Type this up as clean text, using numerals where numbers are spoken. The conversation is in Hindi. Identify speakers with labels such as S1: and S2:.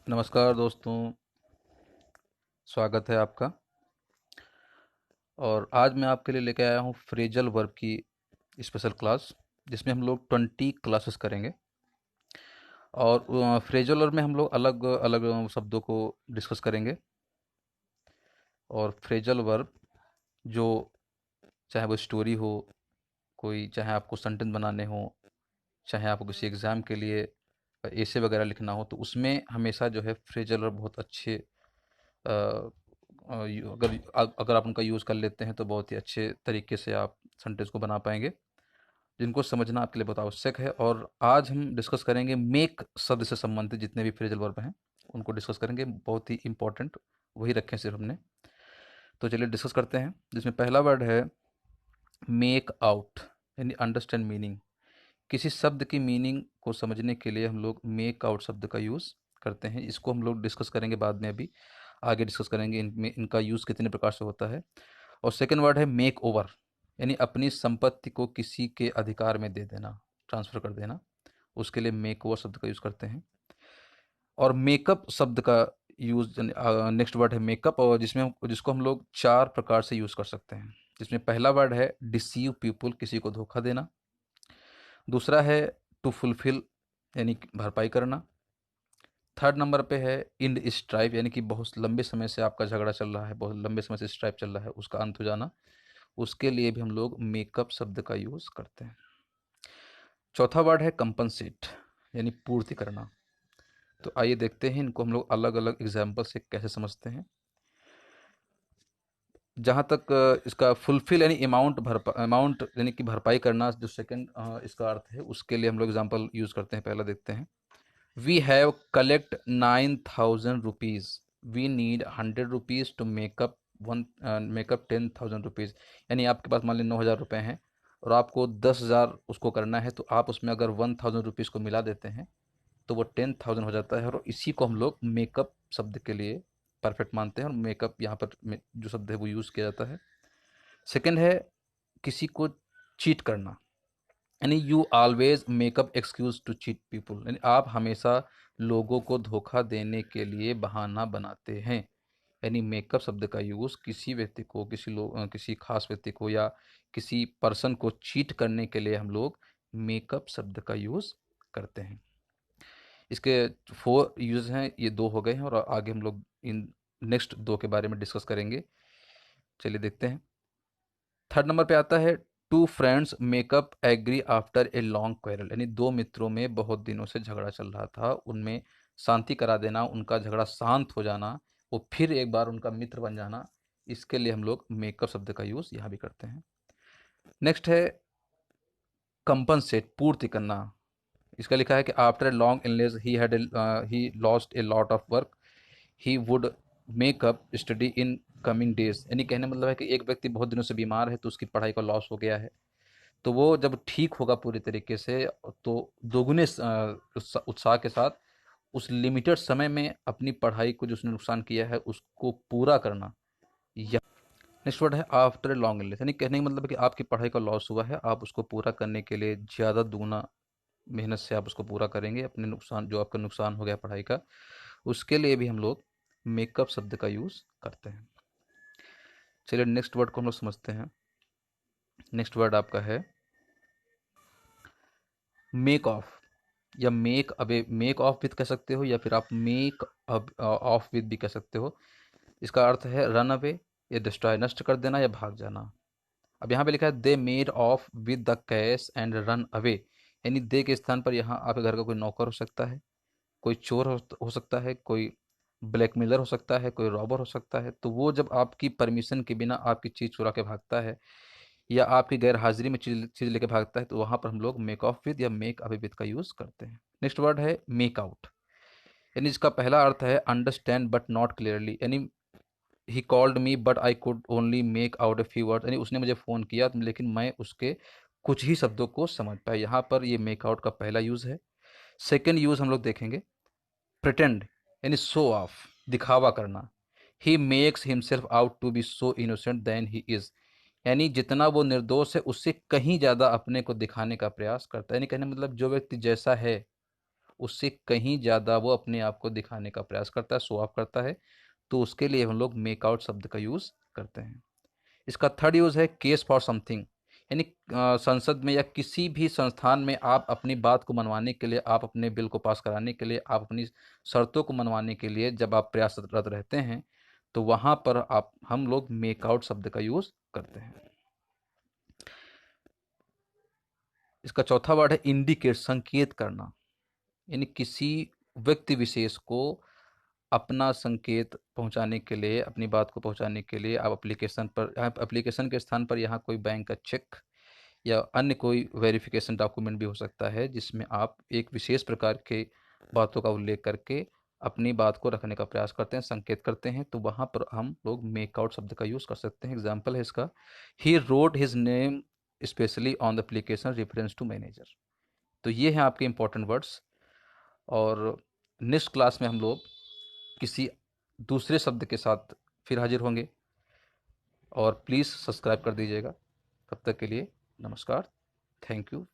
S1: नमस्कार दोस्तों, स्वागत है आपका। और आज मैं आपके लिए लेके आया हूँ फ्रेजल वर्ब की स्पेशल क्लास, जिसमें हम लोग 20 क्लासेस करेंगे। और फ्रेजल वर्ब में हम लोग अलग अलग शब्दों को डिस्कस करेंगे। और फ्रेजल वर्ब जो, चाहे वो स्टोरी हो, कोई चाहे आपको सेंटेंस बनाने हो, चाहे आपको किसी एग्ज़ाम के लिए एसे वगैरह लिखना हो, तो उसमें हमेशा जो है फ्रेजल वर्ब बहुत अच्छे अगर आप उनका यूज़ कर लेते हैं तो बहुत ही अच्छे तरीके से आप सेंटेंस को बना पाएंगे, जिनको समझना आपके लिए बहुत आवश्यक है। और आज हम डिस्कस करेंगे मेक शब्द से संबंधित जितने भी फ्रेजल वर्ब हैं, उनको डिस्कस करेंगे। बहुत ही इंपॉर्टेंट वही रखें सिर्फ हमने। तो चलिए डिस्कस करते हैं, जिसमें पहला वर्ड है मेक आउट, यानी अंडरस्टैंड मीनिंग। किसी शब्द की मीनिंग को समझने के लिए हम लोग मेक आउट शब्द का यूज़ करते हैं। इसको हम लोग डिस्कस करेंगे बाद में, अभी आगे डिस्कस करेंगे इनमें इनका यूज़ कितने प्रकार से होता है। और सेकंड वर्ड है मेक ओवर, यानी अपनी संपत्ति को किसी के अधिकार में दे देना, ट्रांसफ़र कर देना। उसके लिए मेक ओवर शब्द का यूज़ करते हैं। और मेकअप शब्द का यूज़, नेक्स्ट वर्ड है मेकअप, और जिसको हम लोग चार प्रकार से यूज़ कर सकते हैं। जिसमें पहला वर्ड है डिसीव पीपल, किसी को धोखा देना। दूसरा है टू फुलफिल, यानी कि भरपाई करना। थर्ड नंबर पे है इंड स्ट्राइप, यानी कि बहुत लंबे समय से आपका झगड़ा चल रहा है, बहुत लंबे समय से स्ट्राइप चल रहा है, उसका अंत हो जाना। उसके लिए भी हम लोग मेकअप शब्द का यूज़ करते हैं। चौथा वर्ड है कंपनसेट, यानी पूर्ति करना। तो आइए देखते हैं इनको हम लोग अलग अलग एग्जाम्पल से कैसे समझते हैं। जहाँ तक इसका फुलफिल यानी अमाउंट यानी कि भरपाई करना, जो सेकंड इसका अर्थ है, उसके लिए हम लोग एग्जाम्पल यूज़ करते हैं। पहला देखते हैं। We have collect 9,000 rupees, we need 100 rupees to make up 10,000 rupees. यानी आपके पास मान लीजिए 9,000 रुपये हैं और आपको 10,000 उसको करना है, तो आप उसमें अगर 1,000 रुपीज़ को मिला देते हैं तो वो 10,000 हो जाता है। और इसी को हम लोग मेकअप शब्द के लिए परफेक्ट मानते हैं, और मेकअप यहाँ पर जो शब्द है वो यूज़ किया जाता है। सेकंड है किसी को चीट करना, यानी you always make up excuse to cheat people, यानी आप हमेशा लोगों को धोखा देने के लिए बहाना बनाते हैं। यानी मेकअप शब्द का यूज़ किसी व्यक्ति को, किसी खास व्यक्ति को या किसी पर्सन को चीट करने के लिए हम लोग मेकअप शब्द का यूज़ करते हैं। इसके फोर यूज हैं, ये दो हो गए हैं, और आगे हम लोग इन नेक्स्ट दो के बारे में डिस्कस करेंगे। चलिए देखते हैं। थर्ड नंबर पे आता है two friends make up agree after a long quarrel, यानी दो मित्रों में बहुत दिनों से झगड़ा चल रहा था, उनमें शांति करा देना, उनका झगड़ा शांत हो जाना, वो फिर एक बार उनका मित्र बन जाना। इसके लिए हम लोग मेकअप शब्द का यूज़ यहाँ भी करते हैं। नेक्स्ट है कंपनसेट, पूर्ति करना। इसका लिखा है कि after a long illness he lost a lot of work, he would make up study in coming days, यानी कहने मतलब है कि एक व्यक्ति बहुत दिनों से बीमार है, तो उसकी पढ़ाई का लॉस हो गया है, तो वो जब ठीक होगा पूरी तरीके से, तो दोगुने उत्साह के साथ उस लिमिटेड समय में अपनी पढ़ाई को जो उसने नुकसान किया है उसको पूरा करना। या नेक्स्ट वर्ड है आफ्टर ए लॉन्ग इलनेस, यानी कहने का मतलब है कि आपकी पढ़ाई का लॉस हुआ है, आप उसको पूरा करने के लिए ज़्यादा दुगना मेहनत से आप उसको पूरा करेंगे, अपने नुकसान, जो आपका नुकसान हो गया पढ़ाई का, उसके लिए भी हम लोग मेकअप शब्द का यूज़ करते हैं। चलिए नेक्स्ट वर्ड को हम लोग समझते हैं। नेक्स्ट वर्ड आपका है मेक ऑफ, या make away, make of with कह सकते हो, या फिर आप मेक ऑफ विद भी कह सकते हो। इसका अर्थ है रन अवे, या डिस्ट्रॉय, नष्ट कर देना या भाग जाना। अब यहाँ पे लिखा है they made of with the cash and run away, यानी दे के स्थान पर यहाँ आपके घर का कोई नौकर हो सकता है, कोई चोर हो सकता है, कोई ब्लैकमेलर हो सकता है, कोई रॉबर हो सकता है। तो वो जब आपकी परमिशन के बिना आपकी चीज़ चुरा के भागता है या आपकी गैर हाजिरी में चीज़ लेके भागता है, तो वहाँ पर हम लोग मेक ऑफ विद या मेक अवे विद का यूज़ करते हैं। नेक्स्ट वर्ड है मेक आउट, यानी इसका पहला अर्थ है अंडरस्टैंड बट नॉट क्लियरली, यानी he called me but I could only make out a few word, यानी उसने मुझे फ़ोन किया लेकिन मैं उसके कुछ ही शब्दों को समझ पाया। यहाँ पर ये मेक आउट का पहला यूज़ है। सेकेंड यूज़ हम लोग देखेंगे प्रिटेंड, यानी शो ऑफ, दिखावा करना। He makes himself out to be so innocent than he is, यानी जितना वो निर्दोष है उससे कहीं ज़्यादा अपने को दिखाने का प्रयास करता है। यानी कहने मतलब जो व्यक्ति जैसा है उससे कहीं ज़्यादा वो अपने आप को दिखाने का प्रयास करता है, शो ऑफ करता है, तो उसके लिए हम लोग मेक आउट शब्द का यूज़ करते हैं। इसका थर्ड यूज़ है केस फॉर समथिंग, यानी संसद में या किसी भी संस्थान में आप अपनी बात को मनवाने के लिए, आप अपने बिल को पास कराने के लिए, आप अपनी शर्तों को मनवाने के लिए जब आप प्रयासरत रहते हैं, तो वहाँ पर हम लोग मेक आउट शब्द का यूज़ करते हैं। इसका चौथा वर्ड है इंडिकेट, संकेत करना, यानी किसी व्यक्ति विशेष को अपना संकेत पहुंचाने के लिए, अपनी बात को पहुंचाने के लिए आप एप्लीकेशन पर, यहाँ एप्लीकेशन के स्थान पर यहाँ कोई बैंक का चेक या अन्य कोई वेरिफिकेशन डॉक्यूमेंट भी हो सकता है, जिसमें आप एक विशेष प्रकार के बातों का उल्लेख करके अपनी बात को रखने का प्रयास करते हैं, संकेत करते हैं, तो वहाँ पर हम लोग मेक आउट शब्द का यूज़ कर सकते हैं। एग्जाम्पल है इसका, he wrote his name specially on the application reference to manager. तो ये हैं आपके इंपॉर्टेंट वर्ड्स, और नेक्स्ट क्लास में हम लोग किसी दूसरे शब्द के साथ फिर हाजिर होंगे, और प्लीज़ सब्सक्राइब कर दीजिएगा। तब तक के लिए नमस्कार, थैंक यू।